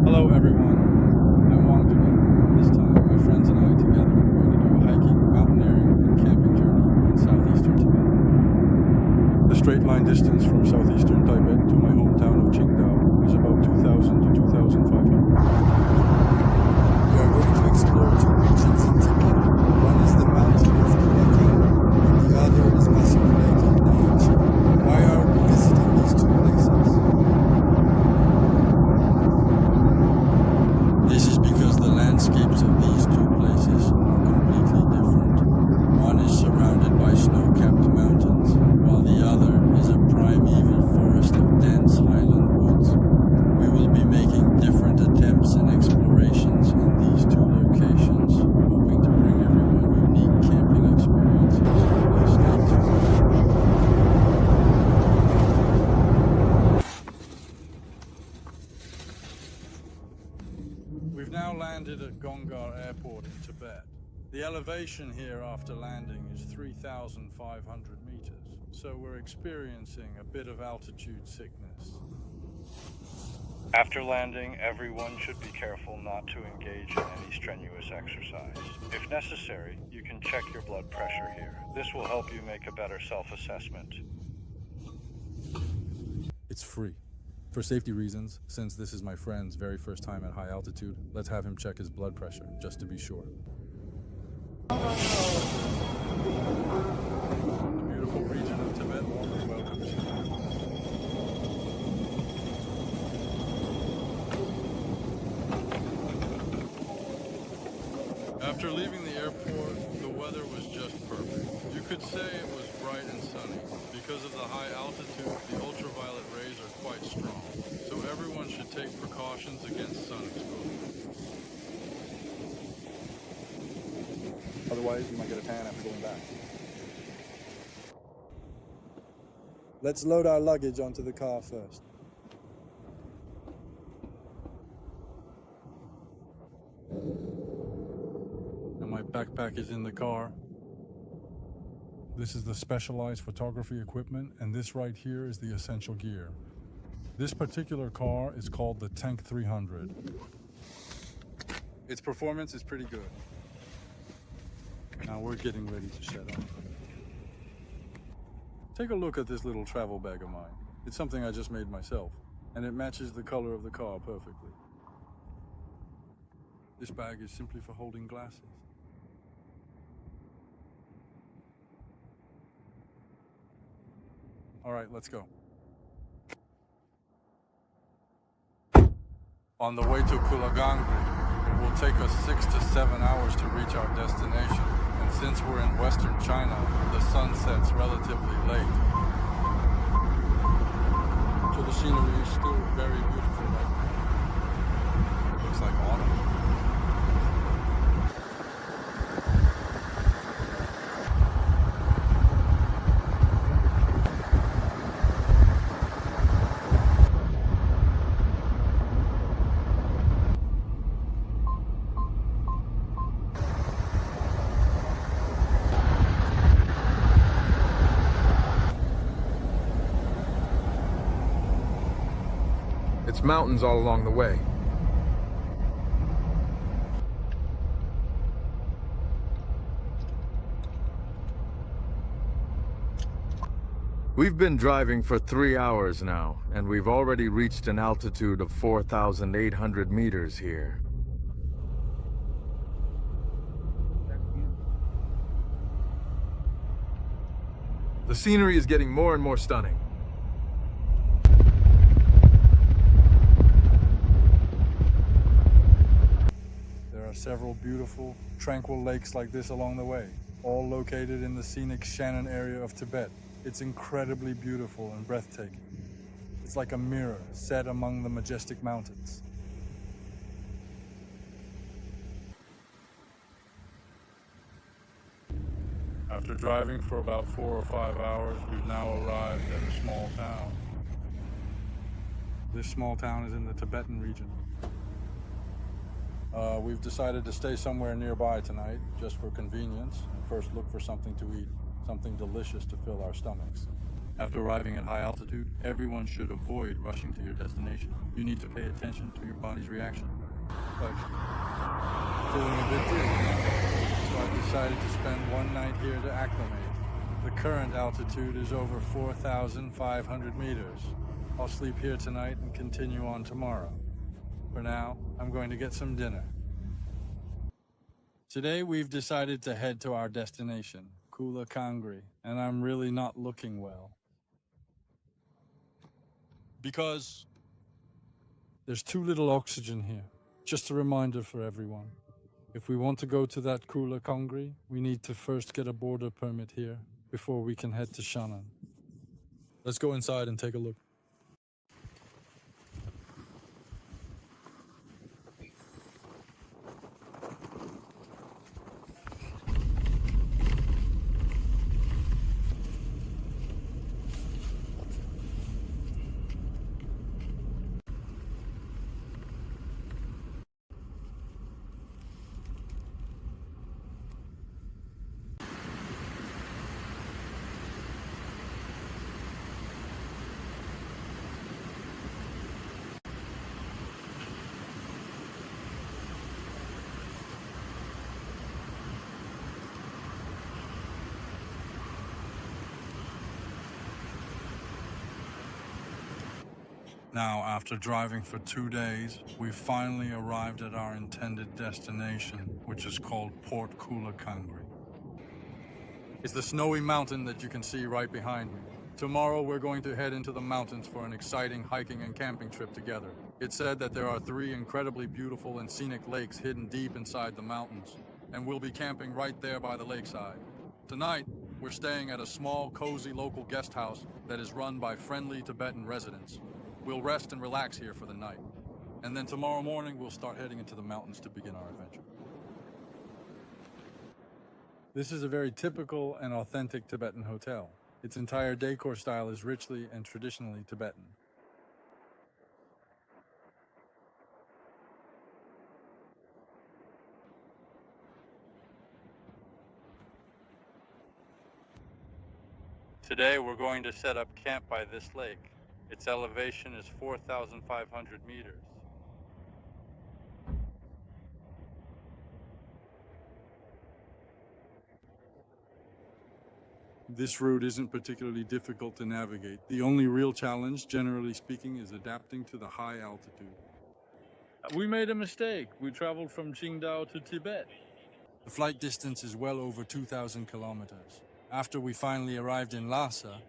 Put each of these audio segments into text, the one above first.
Hello everyone, I'm Wang Jimmy. This time my friends and I together are going to do a hiking, mountaineering and camping journey in southeastern Tibet. The straight line distance from southeastern Tibet to my hometown of Qingdao is about 2,000 to 2,500. We are going to explore two regions in Tibet. One is the mountain of Kula Kangri and the other is Basan Lake in Nayachi. Why are we visiting these two places? This is because the landscapes of these two places are completely different. One is surrounded by snow-capped mountains, while the other is a primeval forest of dense highland woods. We will be making different attempts and explorations in these two locations, hoping to bring everyone unique camping experiences. Stay tuned. We've now landed at Gongar Airport in Tibet. The elevation here after landing is 3,500 meters, so we're experiencing a bit of altitude sickness. After landing, everyone should be careful not to engage in any strenuous exercise. If necessary, you can check your blood pressure here. This will help you make a better self-assessment. It's free. For safety reasons, since this is my friend's very first time at high altitude, let's have him check his blood pressure, just to be sure. The beautiful region of Tibet warmly welcomes you. After leaving the airport, the weather was just perfect. You could say it was bright and sunny. Because of the high altitude, the ultraviolet rays are quite strong, so everyone should take precautions against sun exposure. Otherwise, you might get a tan after going back. Let's load our luggage onto the car first. And my backpack is in the car. This is the specialized photography equipment, and this right here is the essential gear. This particular car is called the Tank 300. Its performance is pretty good. Now we're getting ready to set off. Take a look at this little travel bag of mine. It's something I just made myself, and it matches the color of the car perfectly. This bag is simply for holding glasses. All right, let's go. On the way to Kula Kangri, it will take us 6 to 7 hours to reach our destination. And since we're in western China, the sun sets relatively late. So the scenery is still very beautiful right now. It looks like autumn. It's mountains all along the way. We've been driving for 3 hours now, and we've already reached an altitude of 4,800 meters here. The scenery is getting more and more stunning. There are several beautiful, tranquil lakes like this along the way, all located in the scenic Shannon area of Tibet. It's incredibly beautiful and breathtaking. It's like a mirror set among the majestic mountains. After driving for about 4 or 5 hours, we've now arrived at a small town. This small town is in the Tibetan region. We've decided to stay somewhere nearby tonight, just for convenience, and first look for something to eat, something delicious to fill our stomachs. After arriving at high altitude, everyone should avoid rushing to your destination. You need to pay attention to your body's reaction. But feeling a bit dizzy, so I decided to spend one night here to acclimate. The current altitude is over 4,500 meters. I'll sleep here tonight and continue on tomorrow. For now, I'm going to get some dinner. Today we've decided to head to our destination, Kula Kangri, and I'm really not looking well. Because there's too little oxygen here. Just a reminder for everyone. If we want to go to that Kula Kangri, we need to first get a border permit here before we can head to Shannon. Let's go inside and take a look. Now, after driving for 2 days, we finally arrived at our intended destination, which is called Port Kula Kangri. It's the snowy mountain that you can see right behind me. Tomorrow, we're going to head into the mountains for an exciting hiking and camping trip together. It's said that there are 3 incredibly beautiful and scenic lakes hidden deep inside the mountains, and we'll be camping right there by the lakeside. Tonight, we're staying at a small, cozy local guest house that is run by friendly Tibetan residents. We'll rest and relax here for the night. And then tomorrow morning, we'll start heading into the mountains to begin our adventure. This is a very typical and authentic Tibetan hotel. Its entire decor style is richly and traditionally Tibetan. Today, we're going to set up camp by this lake. Its elevation is 4,500 meters. This route isn't particularly difficult to navigate. The only real challenge, generally speaking, is adapting to the high altitude. We made a mistake. We traveled from Qingdao to Tibet. The flight distance is well over 2,000 kilometers. After we finally arrived in Lhasa,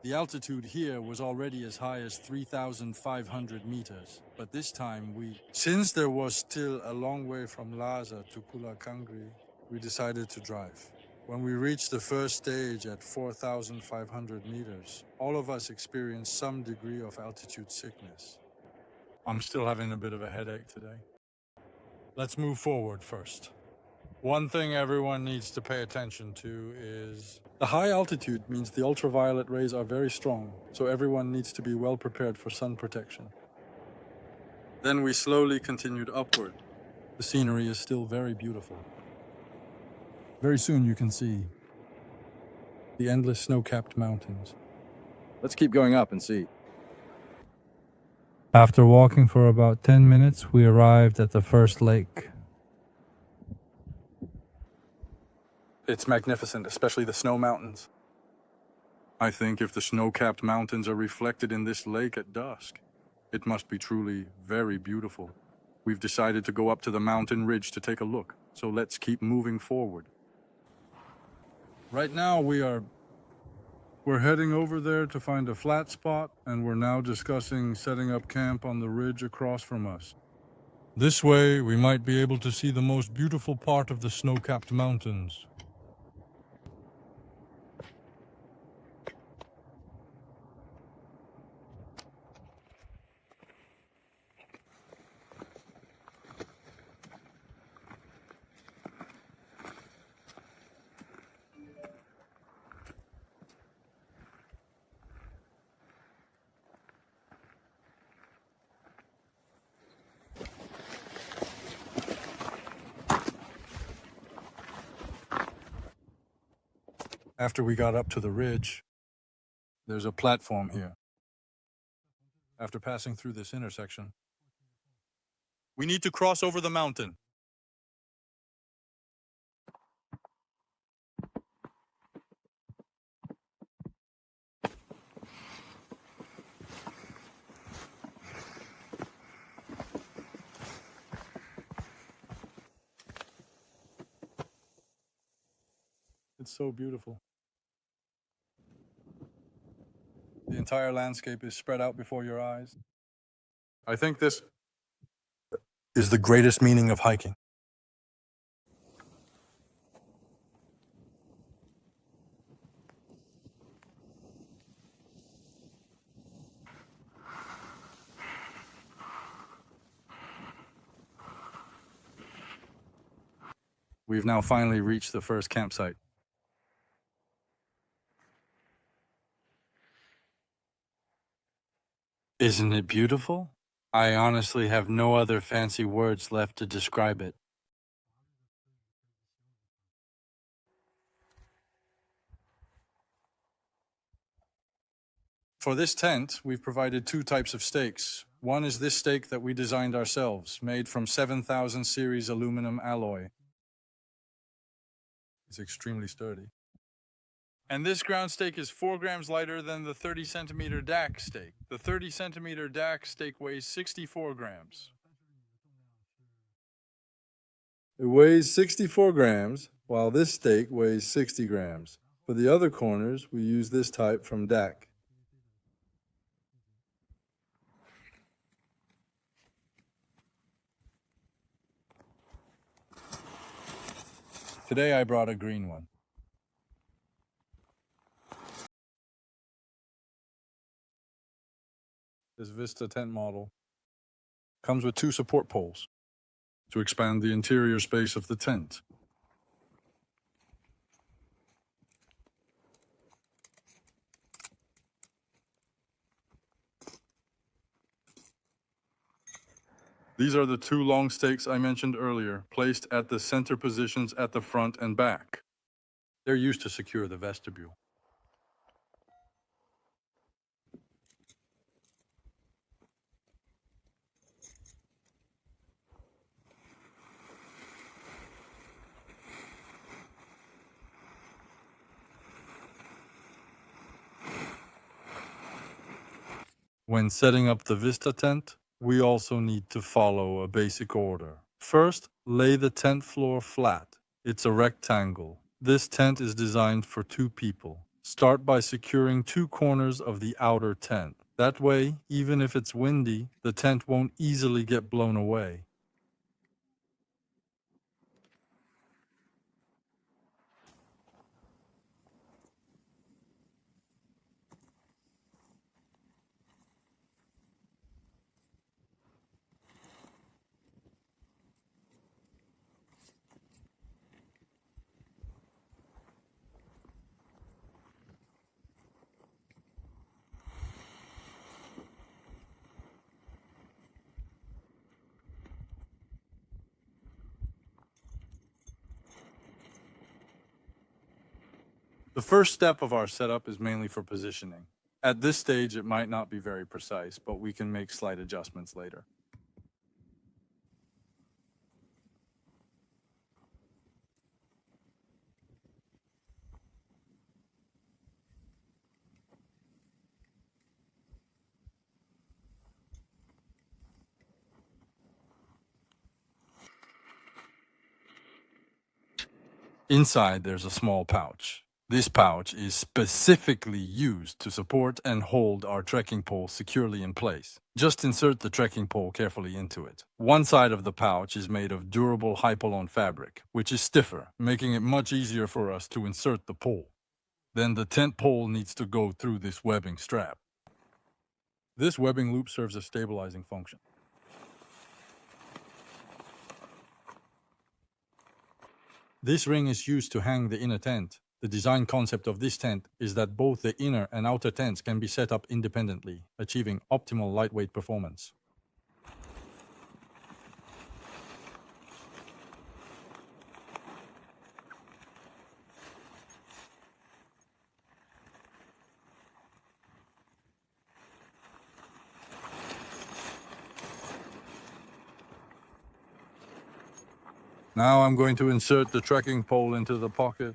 the altitude here was already as high as 3,500 meters, but this time since there was still a long way from Lhasa to Kula Kangri, we decided to drive. When we reached the first stage at 4,500 meters, all of us experienced some degree of altitude sickness. I'm still having a bit of a headache today. Let's move forward first. One thing everyone needs to pay attention to is the high altitude means the ultraviolet rays are very strong, so everyone needs to be well prepared for sun protection. Then we slowly continued upward. The scenery is still very beautiful. Very soon you can see the endless snow-capped mountains. Let's keep going up and see. After walking for about 10 minutes, we arrived at the first lake. It's magnificent, especially the snow mountains. I think if the snow-capped mountains are reflected in this lake at dusk, it must be truly very beautiful. We've decided to go up to the mountain ridge to take a look, so let's keep moving forward. Right now we're heading over there to find a flat spot, and we're now discussing setting up camp on the ridge across from us. This way, we might be able to see the most beautiful part of the snow-capped mountains. After we got up to the ridge, There's a platform here. After passing through this intersection, we need to cross over the mountain. It's so beautiful. The entire landscape is spread out before your eyes. I think this is the greatest meaning of hiking. We've now finally reached the first campsite. Isn't it beautiful? I honestly have no other fancy words left to describe it. For this tent, we've provided two types of stakes. One is this stake that we designed ourselves, made from 7000 series aluminum alloy. It's extremely sturdy. And this ground stake is 4 grams lighter than the 30 centimeter DAC stake. The 30 centimeter DAC stake weighs 64 grams. It weighs 64 grams, while this stake weighs 60 grams. For the other corners, we use this type from DAC. Today I brought a green one. This Vista tent model comes with 2 support poles to expand the interior space of the tent. These are the 2 long stakes I mentioned earlier, placed at the center positions at the front and back. They're used to secure the vestibule. When setting up the Vista tent, we also need to follow a basic order. First, lay the tent floor flat. It's a rectangle. This tent is designed for 2 people. Start by securing 2 corners of the outer tent. That way, even if it's windy, the tent won't easily get blown away. The first step of our setup is mainly for positioning. At this stage, it might not be very precise, but we can make slight adjustments later. Inside, there's a small pouch. This pouch is specifically used to support and hold our trekking pole securely in place. Just insert the trekking pole carefully into it. One side of the pouch is made of durable Hypalon fabric, which is stiffer, making it much easier for us to insert the pole. Then the tent pole needs to go through this webbing strap. This webbing loop serves a stabilizing function. This ring is used to hang the inner tent. The design concept of this tent is that both the inner and outer tents can be set up independently, achieving optimal lightweight performance. Now I'm going to insert the trekking pole into the pocket.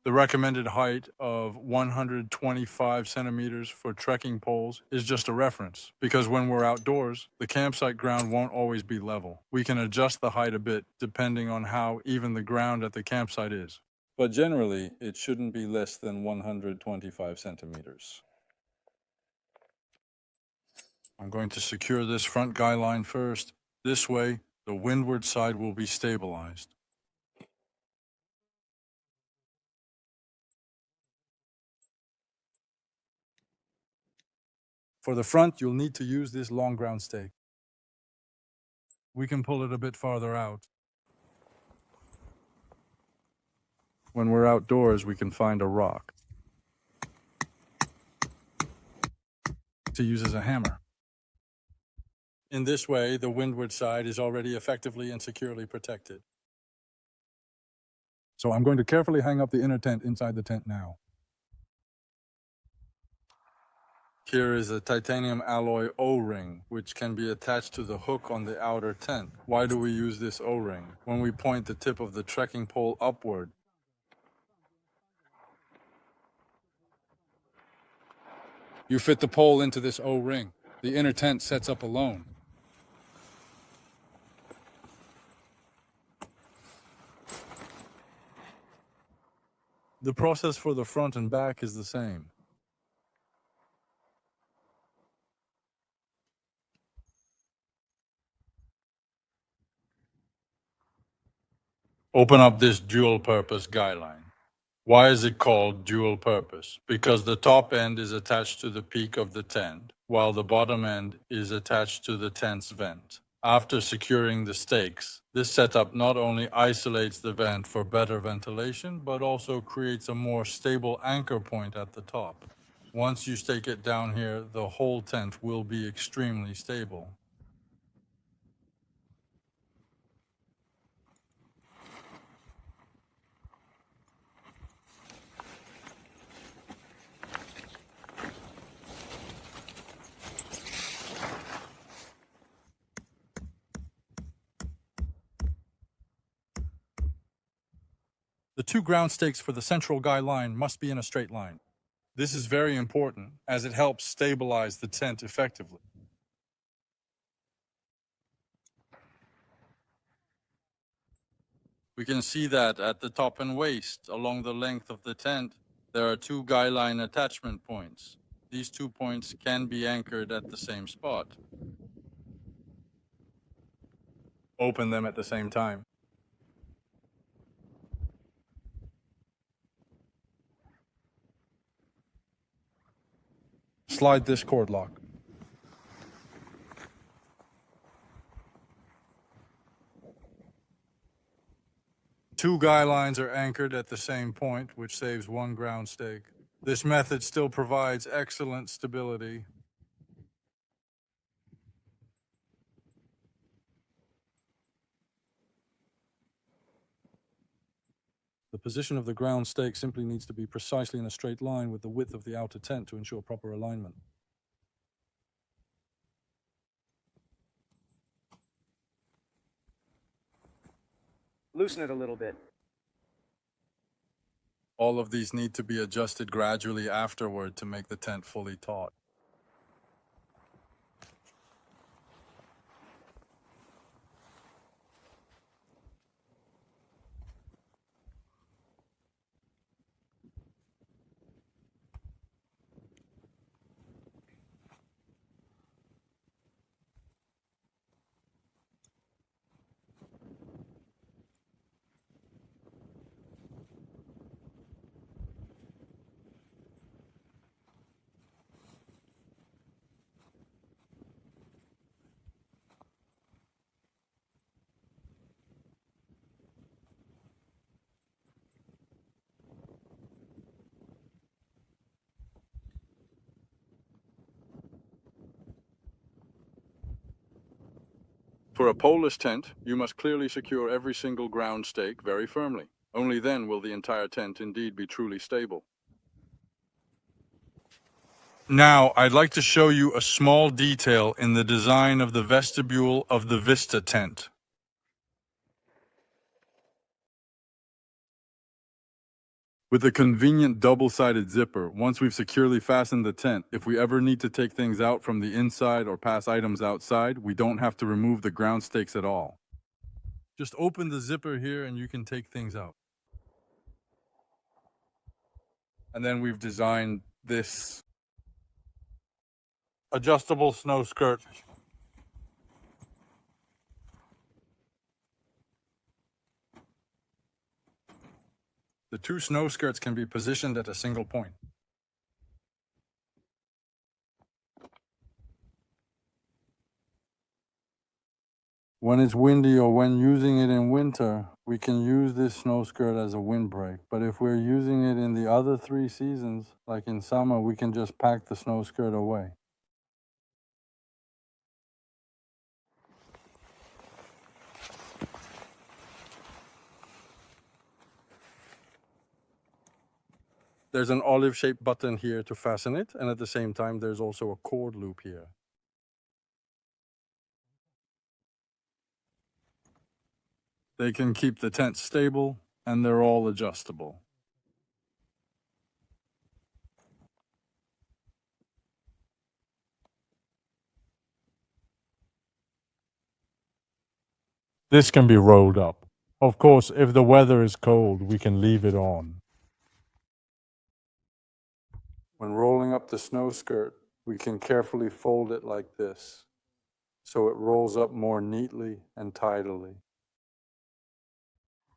The recommended height of 125 centimeters for trekking poles is just a reference, because when we're outdoors, the campsite ground won't always be level. We can adjust the height a bit depending on how even the ground at the campsite is. But generally, it shouldn't be less than 125 centimeters. I'm going to secure this front guy line first. This way, the windward side will be stabilized. For the front, you'll need to use this long ground stake. We can pull it a bit farther out. When we're outdoors, we can find a rock to use as a hammer. In this way, the windward side is already effectively and securely protected. So I'm going to carefully hang up the inner tent inside the tent now. Here is a titanium alloy O-ring, which can be attached to the hook on the outer tent. Why do we use this O-ring? When we point the tip of the trekking pole upward, you fit the pole into this O-ring. The inner tent sets up alone. The process for the front and back is the same. Open up this dual-purpose guy line. Why is it called dual-purpose? Because the top end is attached to the peak of the tent, while the bottom end is attached to the tent's vent. After securing the stakes, this setup not only isolates the vent for better ventilation, but also creates a more stable anchor point at the top. Once you stake it down here, the whole tent will be extremely stable. The two ground stakes for the central guy line must be in a straight line. This is very important as it helps stabilize the tent effectively. We can see that at the top and waist, along the length of the tent, there are two guy line attachment points. These 2 points can be anchored at the same spot. Open them at the same time. Slide this cord lock. Two guy lines are anchored at the same point, which saves one ground stake. This method still provides excellent stability. The position of the ground stake simply needs to be precisely in a straight line with the width of the outer tent to ensure proper alignment. Loosen it a little bit. All of these need to be adjusted gradually afterward to make the tent fully taut. For a poleless tent, you must clearly secure every single ground stake very firmly. Only then will the entire tent indeed be truly stable. Now, I'd like to show you a small detail in the design of the vestibule of the Vista tent. With a convenient double-sided zipper, once we've securely fastened the tent, if we ever need to take things out from the inside or pass items outside, we don't have to remove the ground stakes at all. Just open the zipper here and you can take things out. And then we've designed this adjustable snow skirt. The two snow skirts can be positioned at a single point. When it's windy or when using it in winter, we can use this snow skirt as a windbreak. But if we're using it in the other 3 seasons, like in summer, we can just pack the snow skirt away. There's an olive-shaped button here to fasten it, and at the same time, there's also a cord loop here. They can keep the tent stable, and they're all adjustable. This can be rolled up. Of course, if the weather is cold, we can leave it on. When rolling up the snow skirt, we can carefully fold it like this, so it rolls up more neatly and tidily.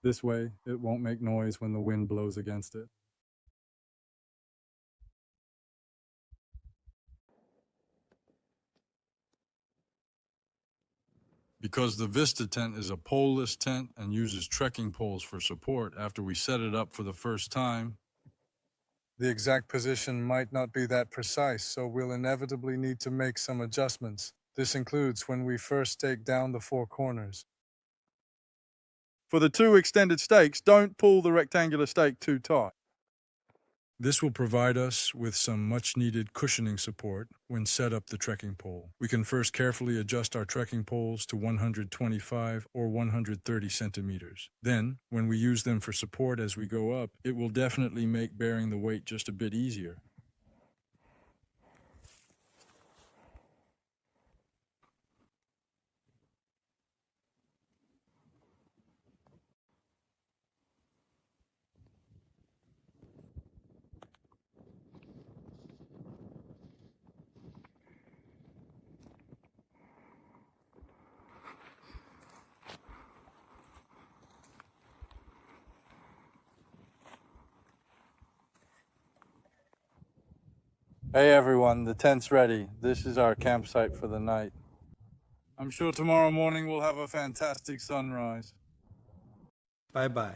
This way, it won't make noise when the wind blows against it. Because the Vista tent is a pole-less tent and uses trekking poles for support after we set it up for the first time, the exact position might not be that precise, so we'll inevitably need to make some adjustments. This includes when we first stake down the 4 corners. For the 2 extended stakes, don't pull the rectangular stake too tight. This will provide us with some much-needed cushioning support when set up the trekking pole. We can first carefully adjust our trekking poles to 125 or 130 centimeters. Then, when we use them for support as we go up, it will definitely make bearing the weight just a bit easier. Hey everyone, the tent's ready. This is our campsite for the night. I'm sure tomorrow morning we'll have a fantastic sunrise. Bye-bye.